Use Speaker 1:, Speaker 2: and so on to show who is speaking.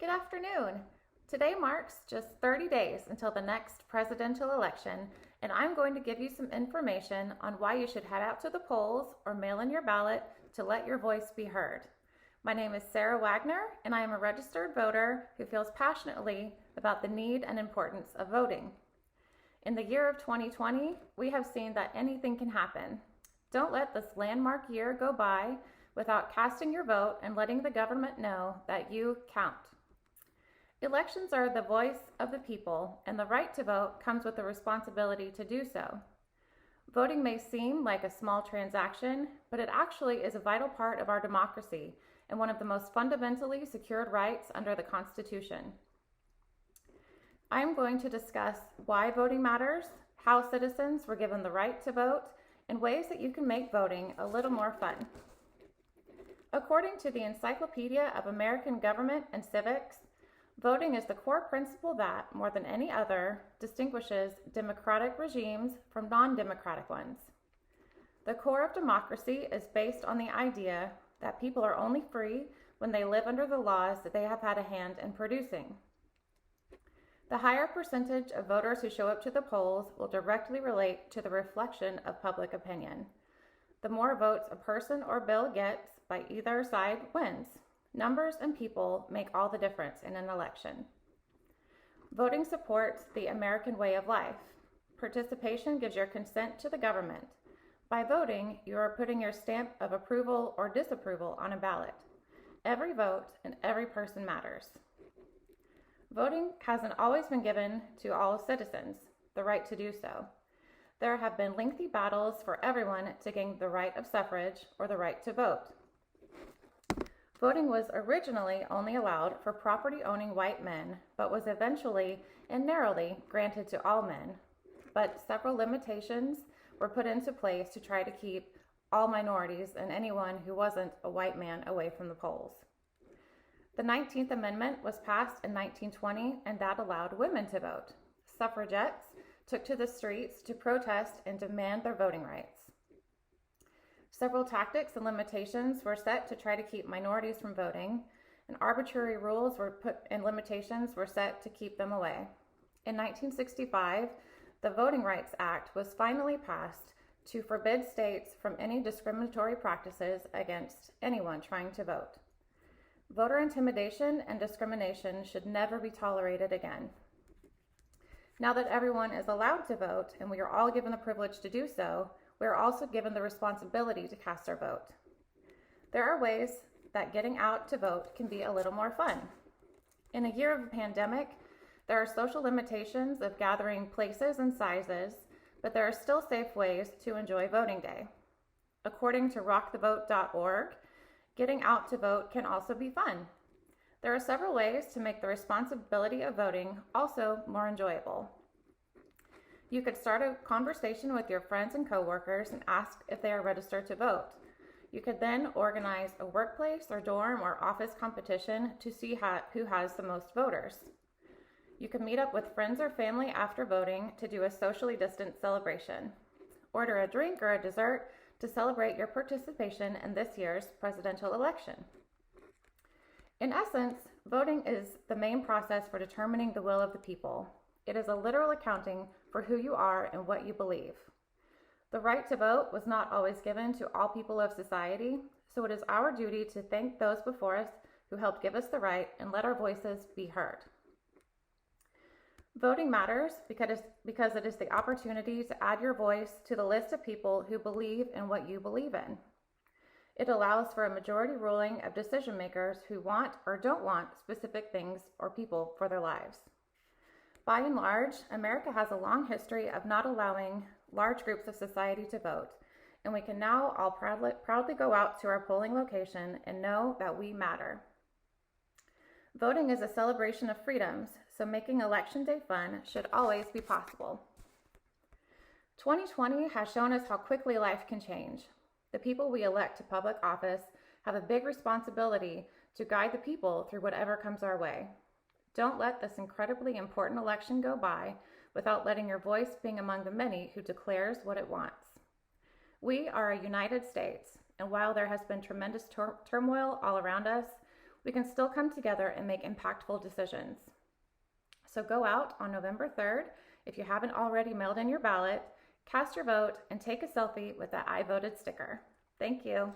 Speaker 1: Good afternoon. Today marks just 30 days until the next presidential election, and I'm going to give you some information on why you should head out to the polls or mail in your ballot to let your voice be heard. My name is Sarah Wagner, and I am a registered voter who feels passionately about the need and importance of voting. In the year of 2020, we have seen that anything can happen. Don't let this landmark year go by without casting your vote and letting the government know that you count. Elections are the voice of the people, and the right to vote comes with the responsibility to do so. Voting may seem like a small transaction, but it actually is a vital part of our democracy and one of the most fundamentally secured rights under the Constitution. I am going to discuss why voting matters, how citizens were given the right to vote, and ways that you can make voting a little more fun. According to the Encyclopedia of American Government and Civics, voting is the core principle that, more than any other, distinguishes democratic regimes from non-democratic ones. The core of democracy is based on the idea that people are only free when they live under the laws that they have had a hand in producing. The higher percentage of voters who show up to the polls will directly relate to the reflection of public opinion. The more votes a person or bill gets by either side wins. Numbers and people make all the difference in an election. Voting supports the American way of life. Participation gives your consent to the government. By voting, you are putting your stamp of approval or disapproval on a ballot. Every vote and every person matters. Voting hasn't always been given to all citizens, the right to do so. There have been lengthy battles for everyone to gain the right of suffrage or the right to vote. Voting was originally only allowed for property-owning white men, but was eventually and narrowly granted to all men. But several limitations were put into place to try to keep all minorities and anyone who wasn't a white man away from the polls. The 19th Amendment was passed in 1920, and that allowed women to vote. Suffragettes took to the streets to protest and demand their voting rights. Several tactics and limitations were set to try to keep minorities from voting, and arbitrary rules were put and limitations were set to keep them away. In 1965, the Voting Rights Act was finally passed to forbid states from any discriminatory practices against anyone trying to vote. Voter intimidation and discrimination should never be tolerated again. Now that everyone is allowed to vote and we are all given the privilege to do so, we are also given the responsibility to cast our vote. There are ways that getting out to vote can be a little more fun. In a year of a pandemic, there are social limitations of gathering places and sizes, but there are still safe ways to enjoy voting day. According to rockthevote.org, getting out to vote can also be fun. There are several ways to make the responsibility of voting also more enjoyable. You could start a conversation with your friends and coworkers and ask if they are registered to vote. You could then organize a workplace or dorm or office competition to see who has the most voters. You could meet up with friends or family after voting to do a socially distanced celebration. Order a drink or a dessert to celebrate your participation in this year's presidential election. In essence, voting is the main process for determining the will of the people. It is a literal accounting for who you are and what you believe. The right to vote was not always given to all people of society, so it is our duty to thank those before us who helped give us the right and let our voices be heard. Voting matters because it is the opportunity to add your voice to the list of people who believe in what you believe in. It allows for a majority ruling of decision makers who want or don't want specific things or people for their lives. By and large, America has a long history of not allowing large groups of society to vote, and we can now all proudly go out to our polling location and know that we matter. Voting is a celebration of freedoms, so making Election Day fun should always be possible. 2020 has shown us how quickly life can change. The people we elect to public office have a big responsibility to guide the people through whatever comes our way. Don't let this incredibly important election go by without letting your voice being among the many who declares what it wants. We are a United States, and while there has been tremendous turmoil all around us, we can still come together and make impactful decisions. So go out on November 3rd. If you haven't already mailed in your ballot, cast your vote and take a selfie with that I voted sticker. Thank you.